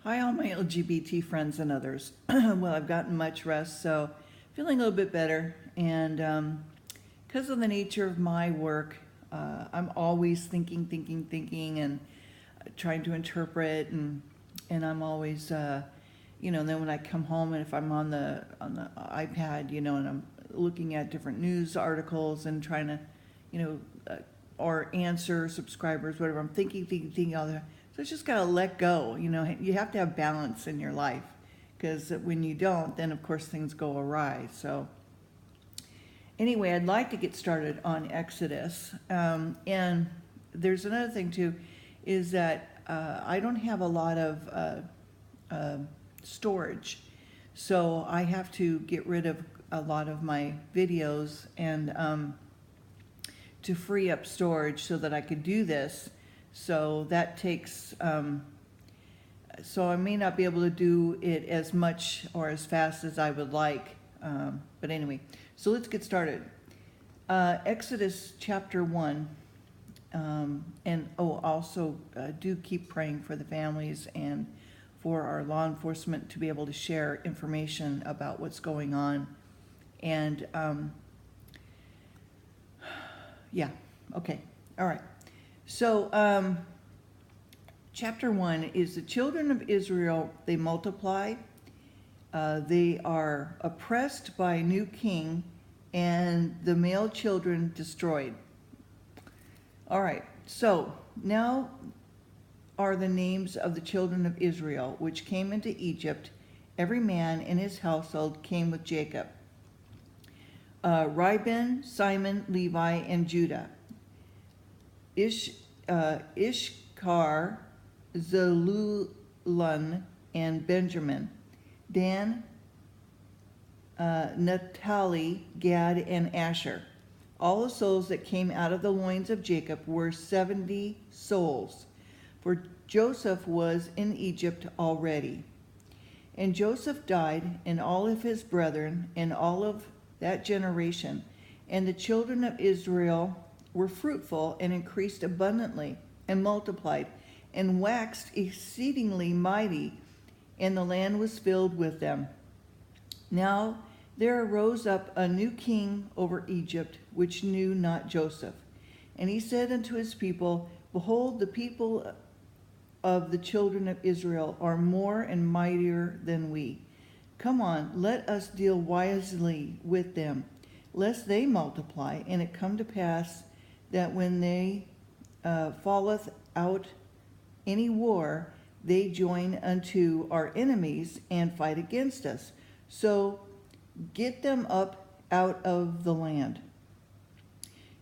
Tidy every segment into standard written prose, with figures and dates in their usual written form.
Hi, all my LGBT friends and others. Well, I've gotten much rest, so feeling a little bit better. And because of the nature of my work, I'm always thinking, and trying to interpret, and I'm always, and then when I come home, and if I'm on the iPad, and I'm looking at different news articles and trying to, or answer subscribers, whatever, I'm thinking all the time. So it's just got to let go. You have to have balance in your life, because when you don't, then of course things go awry. So anyway, I'd like to get started on Exodus. And there's another thing too, is that I don't have a lot of storage. So I have to get rid of a lot of my videos and to free up storage so that I could do this. So that takes, so I may not be able to do it as much or as fast as I would like. But anyway, so let's get started. Exodus chapter 1. And also do keep praying for the families and for our law enforcement to be able to share information about what's going on. And yeah, okay, all right. So chapter 1 is the children of Israel, they multiply. They are oppressed by a new king, and the male children destroyed. All right, so now are the names of the children of Israel, which came into Egypt. Every man in his household came with Jacob. Reuben, Simon, Levi, and Judah. Ishkar, Zebulun, and Benjamin. Dan, Naphtali, Gad, and Asher. All the souls that came out of the loins of Jacob were 70 souls, for Joseph was in Egypt already. And Joseph died, and all of his brethren, and all of that generation. And the children of Israel were fruitful and increased abundantly and multiplied and waxed exceedingly mighty, and the land was filled with them. Now there arose up a new king over Egypt, which knew not Joseph. And he said unto his people, Behold, the people of the children of Israel are more and mightier than we. Come on, let us deal wisely with them, lest they multiply, and it come to pass that when they falleth out any war, they join unto our enemies and fight against us. So get them up out of the land.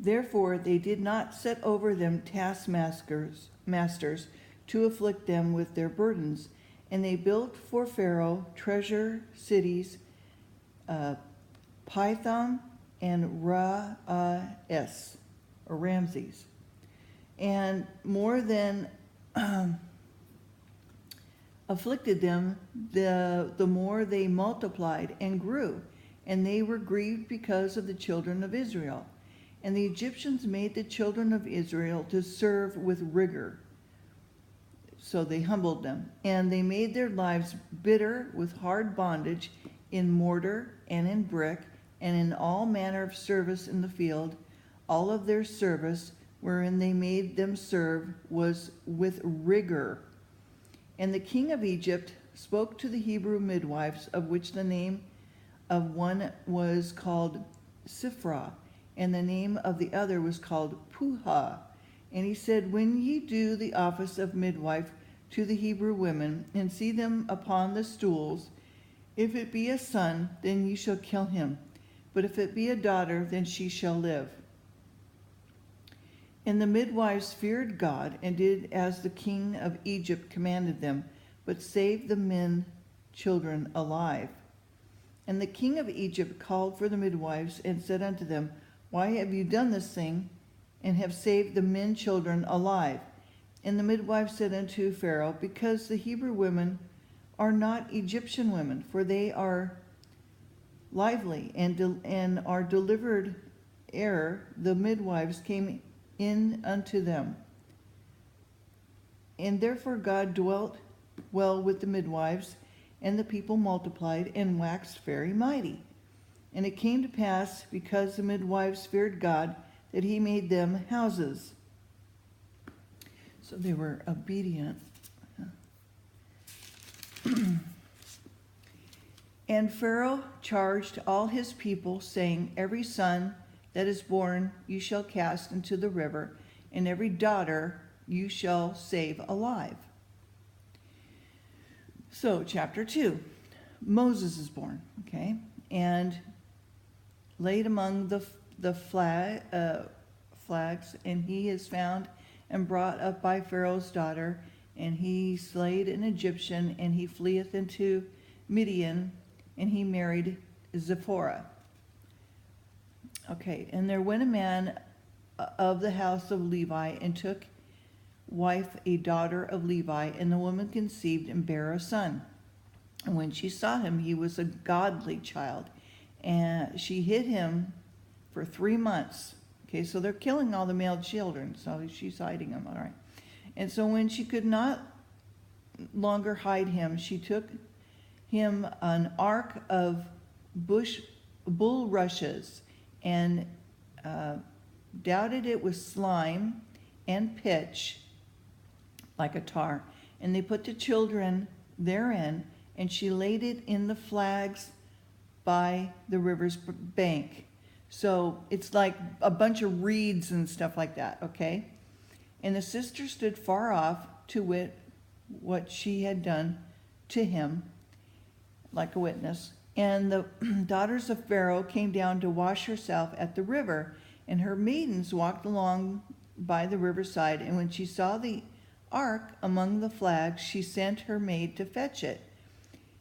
Therefore they did not set over them taskmasters to afflict them with their burdens. And they built for Pharaoh treasure cities, Pithom and Ramses. And more than afflicted them, the more they multiplied and grew. And they were grieved because of the children of Israel. And the Egyptians made the children of Israel to serve with rigor. So they humbled them, and they made their lives bitter with hard bondage in mortar and in brick and in all manner of service in the field. All of their service wherein they made them serve was with rigor. And the king of Egypt spoke to the Hebrew midwives, of which the name of one was called Zipporah, and the name of the other was called Puah. And he said, When ye do the office of midwife to the Hebrew women, and see them upon the stools, if it be a son, then ye shall kill him. But if it be a daughter, then she shall live. And the midwives feared God, and did as the king of Egypt commanded them, but saved the men children alive. And the king of Egypt called for the midwives, and said unto them, Why have you done this thing, and have saved the men children alive? And the midwife said unto Pharaoh, Because the Hebrew women are not Egyptian women, for they are lively and are delivered ere the midwives came in unto them. And therefore God dwelt well with the midwives, and the people multiplied and waxed very mighty. And it came to pass, because the midwives feared God, that he made them houses. So they were obedient. And Pharaoh charged all his people, saying, every son that is born you shall cast into the river, and every daughter you shall save alive. So, chapter 2. Moses is born, okay? And laid among the flags, and he is found and brought up by Pharaoh's daughter, and he slayed an Egyptian, and he fleeth into Midian, and he married Zipporah. Okay, and there went a man of the house of Levi, and took wife a daughter of Levi, and the woman conceived and bare a son. And when she saw him, he was a godly child, and she hid him for 3 months. Okay, so they're killing all the male children, so she's hiding them, all right. And so when she could not longer hide him, she took him an ark of bulrushes, and doubted it with slime and pitch, like a tar. And they put the children therein, and she laid it in the flags by the river's bank. So it's like a bunch of reeds and stuff like that, okay? And the sister stood far off to wit what she had done to him, like a witness. And the daughters of Pharaoh came down to wash herself at the river, and her maidens walked along by the riverside. And when she saw the ark among the flags, she sent her maid to fetch it.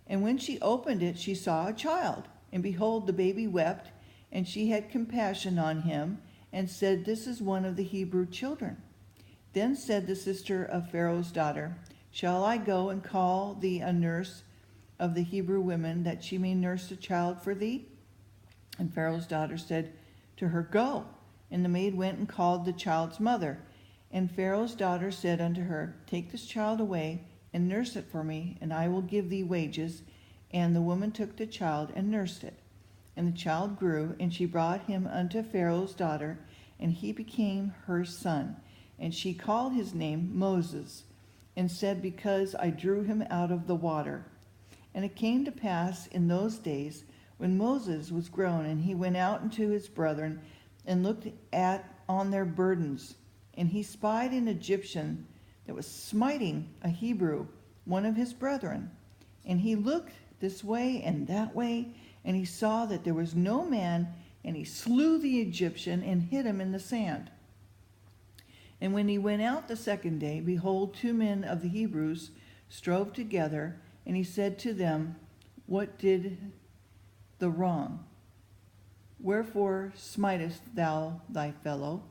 And when she opened it, she saw a child. And behold, the baby wept, and she had compassion on him, and said, this is one of the Hebrew children. Then said the sister of Pharaoh's daughter, shall I go and call thee a nurse of the Hebrew women, that she may nurse the child for thee? And Pharaoh's daughter said to her, go. And the maid went and called the child's mother. And Pharaoh's daughter said unto her, take this child away, and nurse it for me, and I will give thee wages. And the woman took the child and nursed it. And the child grew, and she brought him unto Pharaoh's daughter, and he became her son. And she called his name Moses, and said, because I drew him out of the water. And it came to pass in those days, when Moses was grown, and he went out unto his brethren, and looked on their burdens. And he spied an Egyptian that was smiting a Hebrew, one of his brethren. And he looked this way and that way, and he saw that there was no man, and he slew the Egyptian and hid him in the sand. And when he went out the second day, behold, 2 men of the Hebrews strove together, and he said to them, what did the wrong? Wherefore smitest thou thy fellow?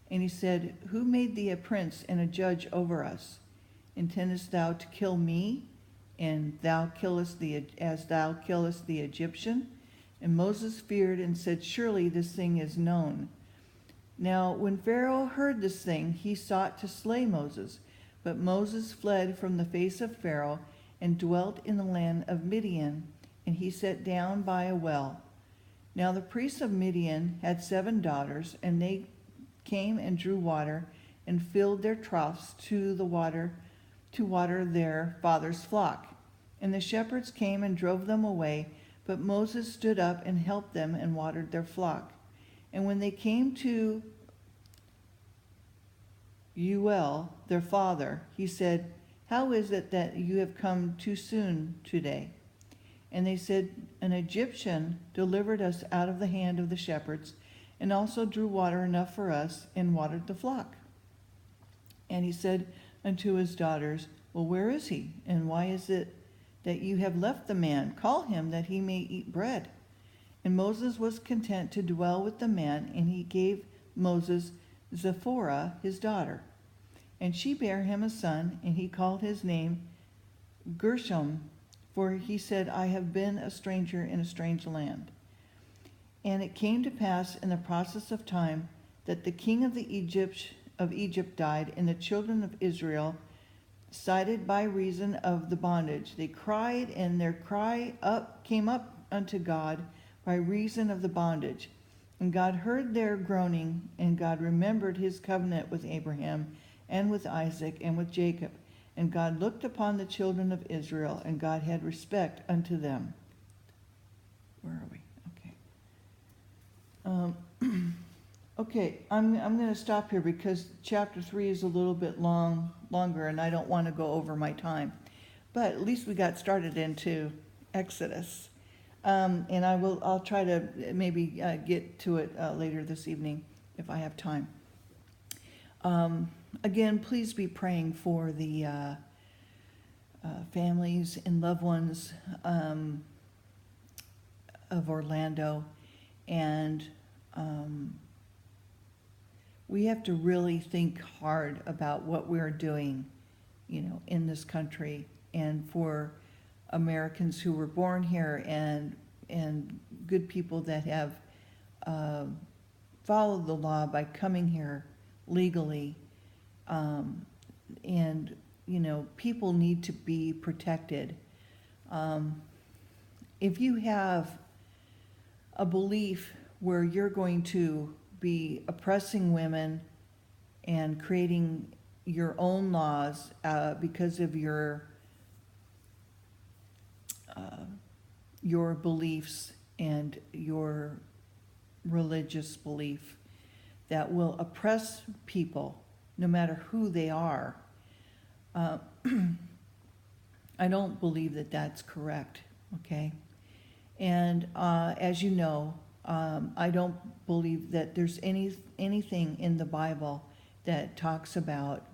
And he said, who made thee a prince and a judge over us? Intendest thou to kill me, and thou killest as thou killest the Egyptian? And Moses feared and said, surely this thing is known. Now when Pharaoh heard this thing, he sought to slay Moses. But Moses fled from the face of Pharaoh, and dwelt in the land of Midian, and he sat down by a well. Now the priests of Midian had 7 daughters, and they came and drew water, and filled their troughs to water their father's flock. And the shepherds came and drove them away, but Moses stood up and helped them and watered their flock. And when they came to Reuel, their father, he said, how is it that you have come too soon today? And they said, an Egyptian delivered us out of the hand of the shepherds, and also drew water enough for us, and watered the flock. And he said unto his daughters, well, where is he? And why is it that you have left the man? Call him, that he may eat bread. And Moses was content to dwell with the man, and he gave Moses Zipporah his daughter. And she bare him a son, and he called his name Gershom, for he said, I have been a stranger in a strange land. And it came to pass in the process of time that the king of Egypt died, and the children of Israel cited by reason of the bondage. They cried, and their cry came up unto God by reason of the bondage. And God heard their groaning, and God remembered his covenant with Abraham and with Isaac and with Jacob. And God looked upon the children of Israel, and God had respect unto them. Where are we? Okay. Okay, I'm going to stop here because chapter 3 is a little bit longer, and I don't want to go over my time. But at least we got started into Exodus. And I'll try to maybe get to it later this evening if I have time. Again, please be praying for the families and loved ones of Orlando. And we have to really think hard about what we're doing, in this country, and for Americans who were born here and good people that have followed the law by coming here legally. And people need to be protected. If you have a belief where you're going to be oppressing women and creating your own laws because of your beliefs and your religious belief that will oppress people no matter who they are, I don't believe that that's correct, okay? And as you know, I don't believe that there's anything in the Bible that talks about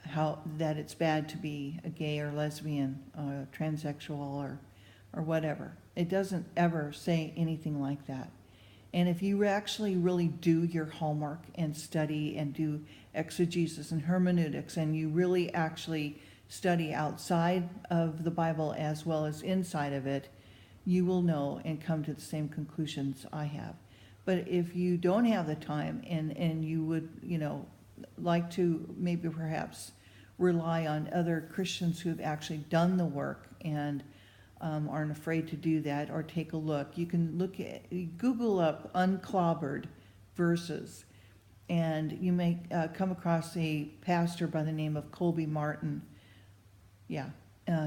how that it's bad to be a gay or lesbian, transsexual or whatever. It doesn't ever say anything like that. And if you actually really do your homework and study and do exegesis and hermeneutics, and you really actually study outside of the Bible as well as inside of it, you will know and come to the same conclusions I have. But if you don't have the time and you would, like to maybe perhaps rely on other Christians who have actually done the work and aren't afraid to do that, or take a look. You can Google up unclobbered verses, and you may come across a pastor by the name of Colby Martin. Yeah,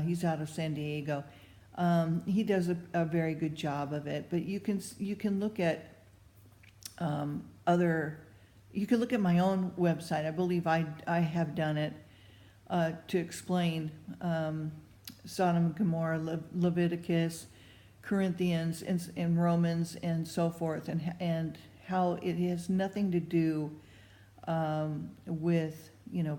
he's out of San Diego. He does a very good job of it, but you can look at you can look at my own website. I believe I have done it to explain Sodom and Gomorrah, Leviticus, Corinthians, and Romans, and so forth, and how it has nothing to do with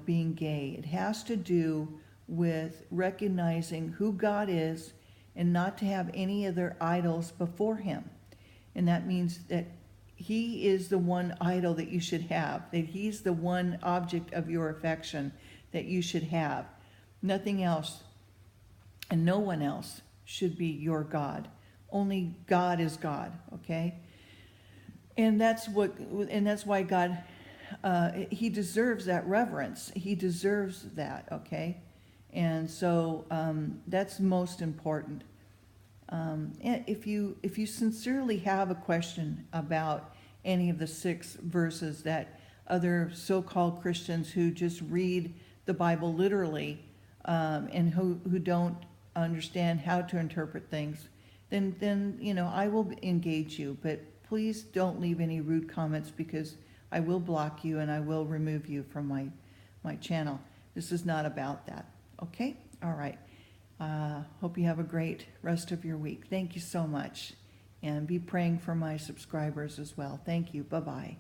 being gay. It has to do with recognizing who God is and not to have any other idols before him. And that means that he is the one idol that you should have, that he's the one object of your affection that you should have. Nothing else and no one else should be your God. Only God is God, okay? And that's why God, he deserves that reverence. He deserves that, okay? And so that's most important. And if you sincerely have a question about any of the 6 verses that other so-called Christians who just read the Bible literally and who don't understand how to interpret things, then I will engage you. But please don't leave any rude comments, because I will block you and I will remove you from my channel. This is not about that. Okay? All right. Hope you have a great rest of your week. Thank you so much. And be praying for my subscribers as well. Thank you. Bye-bye.